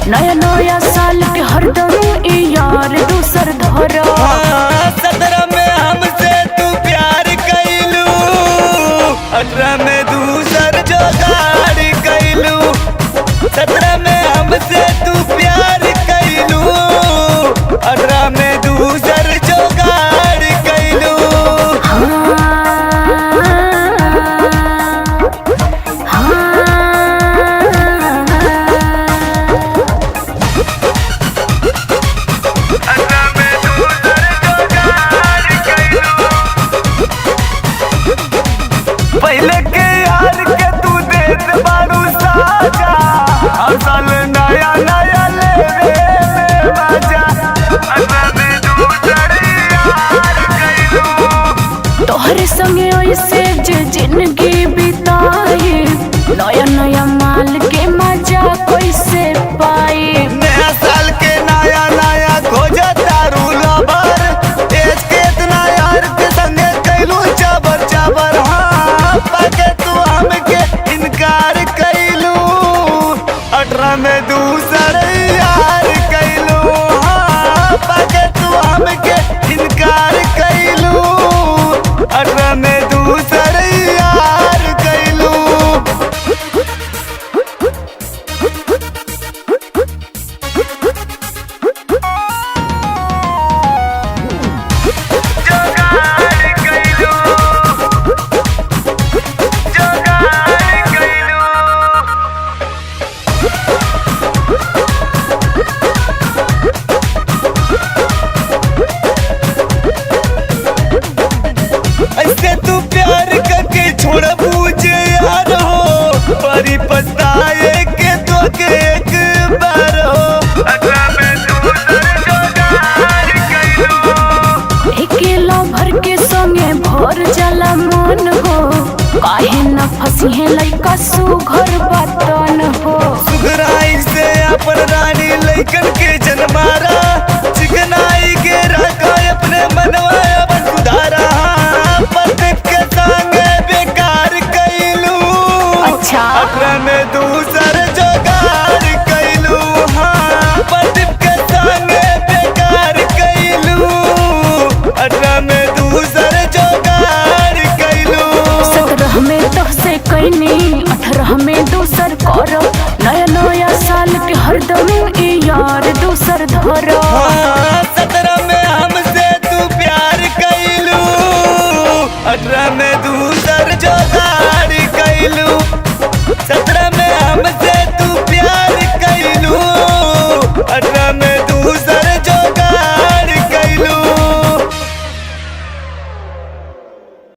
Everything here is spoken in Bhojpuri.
नया नया साल के हरदम ई यार दूसर धरा। 17 में हमसे तू प्यार कैलू, 18 में दूसर जोगाड़ कैलू। 17 में हमसे तू प्यार कैलू, 18 में दूसर जोगाड़ कैलू। पहले के यार के तू देत बारू साजा, हर साल नया नया लेवे में मजा। 18 में दूसर यार कैलू। तोहरे संगे ऐसे जे जिंदगी बिताई, नया नया माल के मजा कैसे पाई। नया साल के नया नया खोजा तारू लबर, तेज के इतना यार के संगे कैलू चबर चबर। हाँ पाके तू हमके इनकार कैलू, 18 में दूसर यार कैलू। हाँ पाके तू हमके इनकार कैलू, 18 में दूसर यार कैलू। ऐसे तू प्यार करके छोड़ बूझे यार हो, परी पछताए के तो के एक बार हो। 18 में दूसर जोगाड़ कैलू। अकेला भर के संगे भर जाला मन हो, काहे न फंसी लइका सुघर बतन हो। सुधराई से अपन रानी लइकन के जनमारा, चिकनाई के रखा अपने मनवा अपन सुधारा। पतित के संगे बेकार कैलू, अच्छा 18 में दूसर जोगाड़ कैलू। हाँ पतित के संगे बेकार कैलू, 18 में दूसर जोगाड़ कैलू। 17 में तोहसे कैनी, 18 में दूसर करो। नया नया साल के हरदम ई यार दूसर धरो। 17 में हमसे तू प्यार कैलू, 18 में दूसर जोगाड़ कैलू। 17